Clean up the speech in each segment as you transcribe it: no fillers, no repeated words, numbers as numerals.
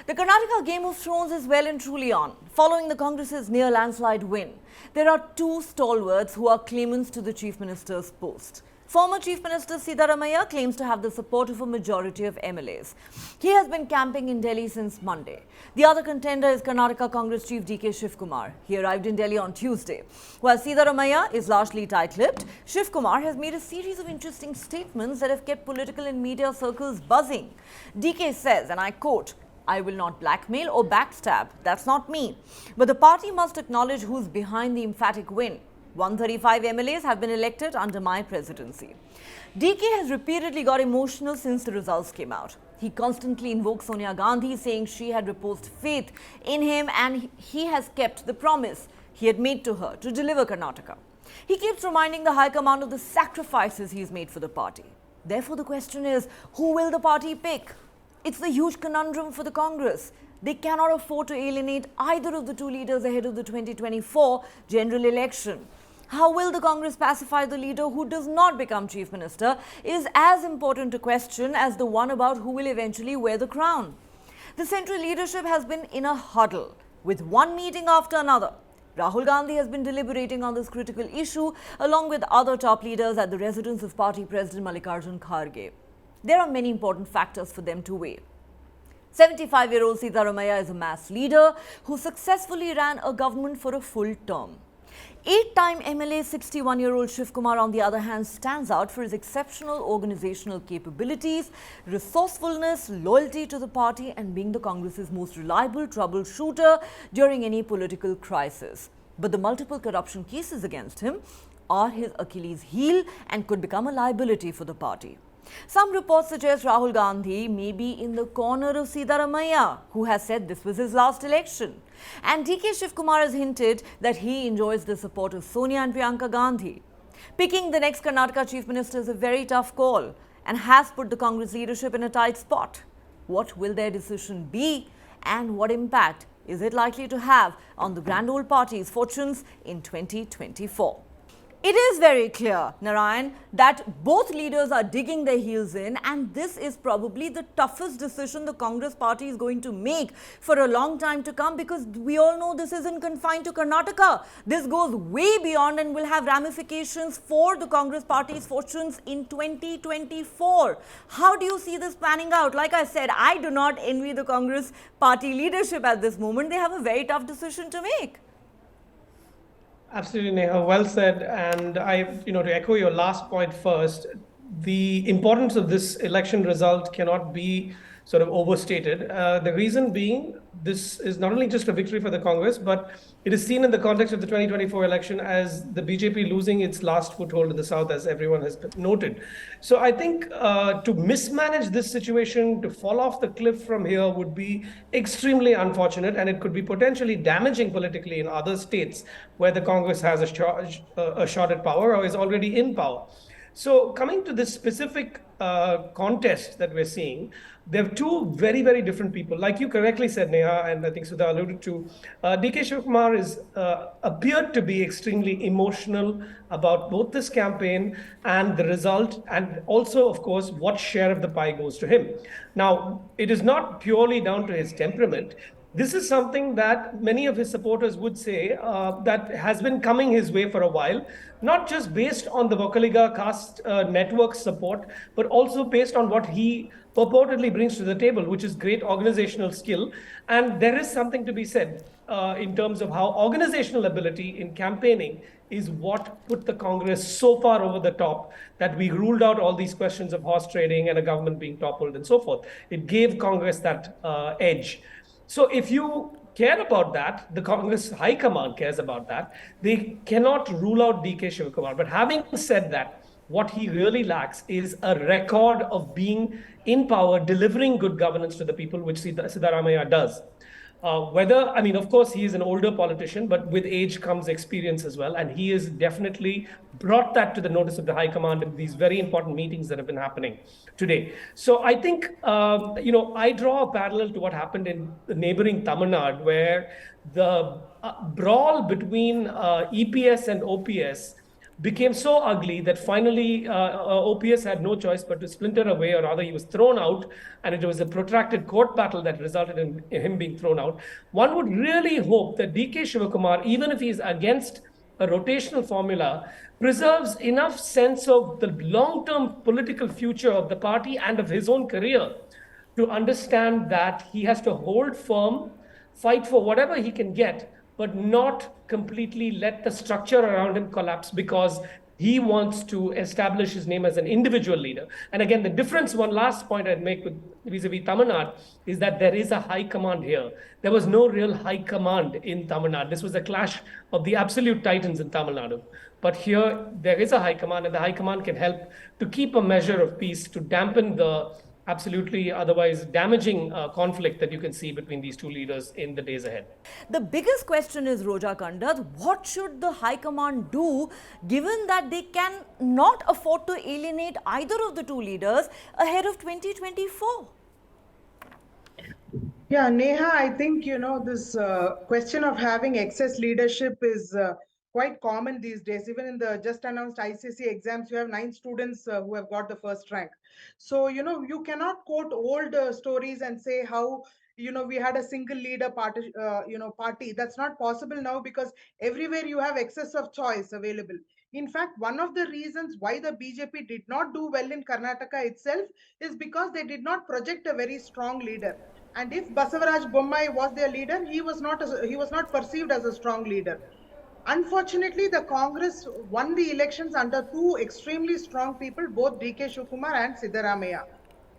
The Karnataka Game of Thrones is well and truly on. Following the Congress's near landslide win, there are two stalwarts who are claimants to the Chief Minister's post. Former Chief Minister Siddaramaiah claims to have the support of a majority of MLAs. He has been camping in Delhi since Monday. The other contender is Karnataka Congress Chief DK Shivakumar. He arrived in Delhi on Tuesday. While Siddaramaiah is largely tight-lipped, Shivakumar has made a series of interesting statements that have kept political and media circles buzzing. DK says, and I quote, "I will not blackmail or backstab. That's not me. But the party must acknowledge who's behind the emphatic win. 135 MLAs have been elected under my presidency." DK has repeatedly got emotional since the results came out. He constantly invokes Soniagandhi, saying she had reposed faith in him and he has kept the promise he had made to her to deliver Karnataka. He keeps reminding the High Command of the sacrifices he's made for the party. Therefore, the question is, who will the party pick? It's the huge conundrum for the Congress. They cannot afford to alienate either of the two leaders ahead of the 2024 general election. How will the Congress pacify the leader who does not become Chief Minister is as important a question as the one about who will eventually wear the crown. The central leadership has been in a huddle with one meeting after another. Rahulgandhi has been deliberating on this critical issue along with other top leaders at the residence of party president Mallikarjun Kharge. There are many important factors for them to weigh. 75-year-old Siddaramaiah is a mass leader who successfully ran a government for a full term. 8-time MLA 61-year-old Shivakumar, on the other hand, stands out for his exceptional organizational capabilities, resourcefulness, loyalty to the party and being the Congress's most reliable troubleshooter during any political crisis. But the multiple corruption cases against him are his Achilles heel and could become a liability for the party. Some reports suggest Rahul Gandhi may be in the corner of Siddaramaiah, who has said this was his last election. And DK Shivakumar has hinted that he enjoys the support of Sonia and Priyanka Gandhi. Picking the next Karnataka Chief Minister is a very tough call and has put the Congress leadership in a tight spot. What will their decision be and what impact is it likely to have on the grand old party's fortunes in 2024? It is very clear, Narayan, that both leaders are digging their heels in, and this is probably the toughest decision the Congress party is going to make for a long time to come, because we all know this isn't confined to Karnataka. This goes way beyond and will have ramifications for the Congress party's fortunes in 2024. How do you see this panning out? Like I said, I do not envy the Congress party leadership at this moment. They have a very tough decision to make. Absolutely, Neha. Well said. And to echo your last point first, the importance of this election result cannot be sort of overstated. The reason being, this is not only just a victory for the Congress, but it is seen in the context of the 2024 election as the BJP losing its last foothold in the South, as everyone has noted. So I think to mismanage this situation, to fall off the cliff from here would be extremely unfortunate, and it could be potentially damaging politically in other states where the Congress has a shot at power or is already in power. So coming to this specific contest that we're seeing, there are two very, very different people. Like you correctly said, Neha, and I think Sudha alluded to, DK Shivakumar appeared to be extremely emotional about both this campaign and the result, and also, of course, what share of the pie goes to him. Now, it is not purely down to his temperament. This is something that many of his supporters would say that has been coming his way for a while, not just based on the Vocaliga caste network support, but also based on what he purportedly brings to the table, which is great organizational skill. And there is something to be said in terms of how organizational ability in campaigning is what put the Congress so far over the top that we ruled out all these questions of horse trading and a government being toppled and so forth. It gave Congress that edge. So if you care about that, the Congress High Command cares about that, they cannot rule out DK Shivakumar. But having said that, what he really lacks is a record of being in power, delivering good governance to the people, which Siddaramaiah does. Of course, he is an older politician, but with age comes experience as well. And he has definitely brought that to the notice of the High Command in these very important meetings that have been happening today. So I think, I draw a parallel to what happened in the neighboring Tamil Nadu, where the brawl between EPS and OPS became so ugly that finally OPS had no choice but to splinter away, or rather, he was thrown out, and it was a protracted court battle that resulted in him being thrown out. One would really hope that DK Shivakumar, even if he's against a rotational formula, preserves enough sense of the long term political future of the party and of his own career to understand that he has to hold firm, fight for whatever he can get, but not completely let the structure around him collapse because he wants to establish his name as an individual leader. And again, the difference, one last point I'd make with vis-a-vis Tamil Nadu, is that there is a high command here. There was no real high command in Tamil Nadu. This was a clash of the absolute titans in Tamil Nadu. But here, there is a high command, and the high command can help to keep a measure of peace, to dampen the absolutely otherwise damaging conflict that you can see between these two leaders in the days ahead. The biggest question is, Roja Kandath, what should the High Command do given that they can not afford to alienate either of the two leaders ahead of 2024? Yeah, Neha, I think, this question of having excess leadership is quite common these days. Even in the just announced ICC exams, you have 9 students who have got the first rank. So, you cannot quote old stories and say how, we had a single leader party. That's not possible now because everywhere you have excess of choice available. In fact, one of the reasons why the BJP did not do well in Karnataka itself is because they did not project a very strong leader. And if Basavaraj Bommai was their leader, he was not perceived as a strong leader. Unfortunately, the Congress won the elections under 2 extremely strong people, both DK Shivakumar and Siddaramaiah.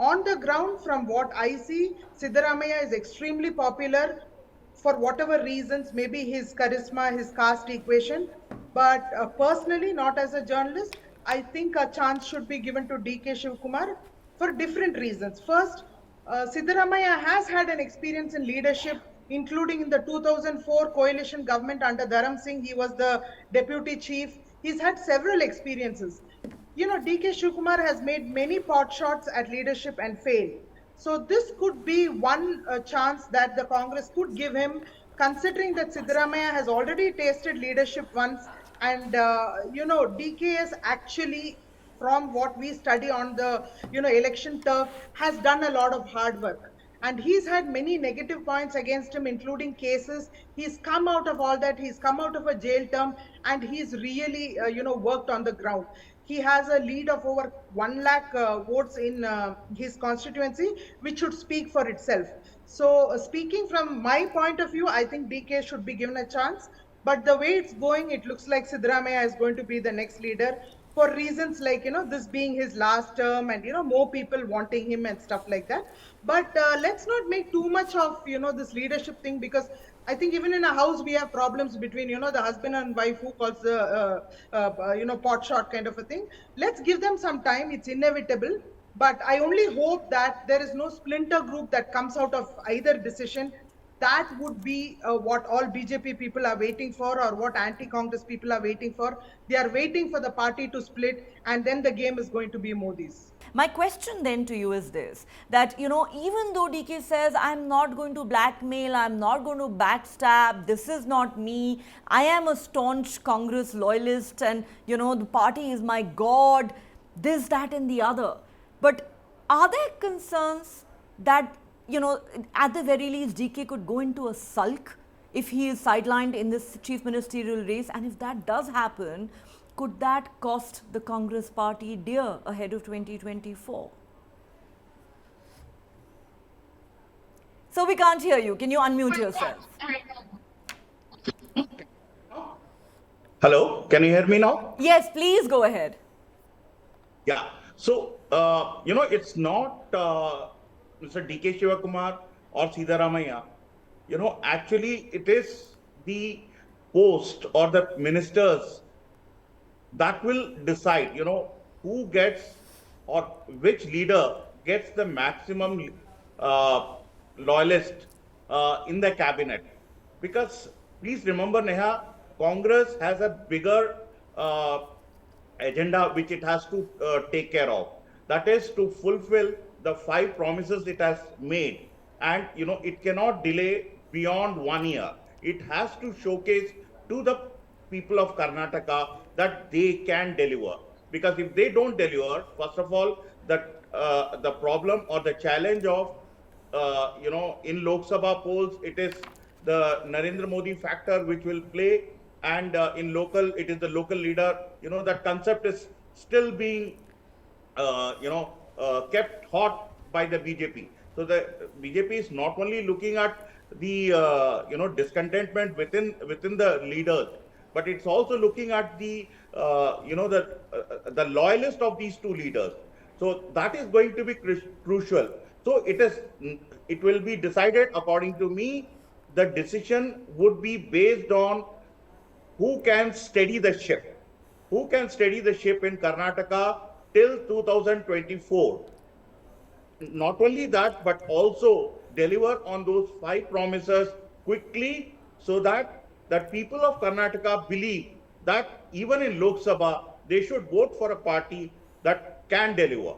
On the ground, from what I see, Siddaramaiah is extremely popular for whatever reasons, maybe his charisma, his caste equation. But personally, not as a journalist, I think a chance should be given to DK Shivakumar for different reasons. First, Siddaramaiah has had an experience in leadership, including in the 2004 coalition government under Dharam Singh. He was the deputy chief. He's had several experiences. DK Shivakumar has made many pot shots at leadership and failed. So this could be one chance that the Congress could give him, considering that Siddaramaiah has already tasted leadership once. And, DKS actually, from what we study on the election turf, has done a lot of hard work, and he's had many negative points against him, including cases. He's come out of all that. He's come out of a jail term, and he's really worked on the ground. He has a lead of over 1 lakh votes in his constituency, which should speak for itself. So speaking from my point of view, I think DK should be given a chance. But the way it's going, it looks like Siddaramaiah is going to be the next leader, for reasons like, this being his last term and, more people wanting him and stuff like that. But let's not make too much of, this leadership thing, because I think even in a house, we have problems between, the husband and wife who calls the, pot shot kind of a thing. Let's give them some time. It's inevitable. But I only hope that there is no splinter group that comes out of either decision. That would be what all BJP people are waiting for, or what anti-Congress people are waiting for. They are waiting for the party to split, and then the game is going to be Modi's. My question then to you is this, that, even though DK says, I'm not going to blackmail, I'm not going to backstab, this is not me, I am a staunch Congress loyalist, and, the party is my God, this, that, and the other. But are there concerns that, at the very least, DK could go into a sulk if he is sidelined in this chief ministerial race? And if that does happen, could that cost the Congress party dear ahead of 2024? So we can't hear you. Can you unmute yourself? Hello, can you hear me now? Yes, please go ahead. Yeah. So, it's not Mr. DK Shivakumar or Siddaramaiah. Actually, it is the post or the ministers that will decide, who gets or which leader gets the maximum loyalist in the cabinet. Because please remember, Neha, Congress has a bigger agenda which it has to take care of. That is to fulfill the 5 promises it has made. And, it cannot delay beyond 1 year. It has to showcase to the people of Karnataka that they can deliver. Because if they don't deliver, first of all, the problem or the challenge of in Lok Sabha polls, it is the Narendra Modi factor which will play, and in local, it is the local leader. That concept is still being kept hot by the BJP. So the BJP is not only looking at the discontentment within the leaders, but it's also looking at the loyalist of these two leaders. So that is going to be crucial. So it will be decided, according to me. The decision would be based on who can steady the ship. Who can steady the ship in Karnataka till 2024? Not only that, but also deliver on those 5 promises quickly, so that people of Karnataka believe that even in Lok Sabha, they should vote for a party that can deliver.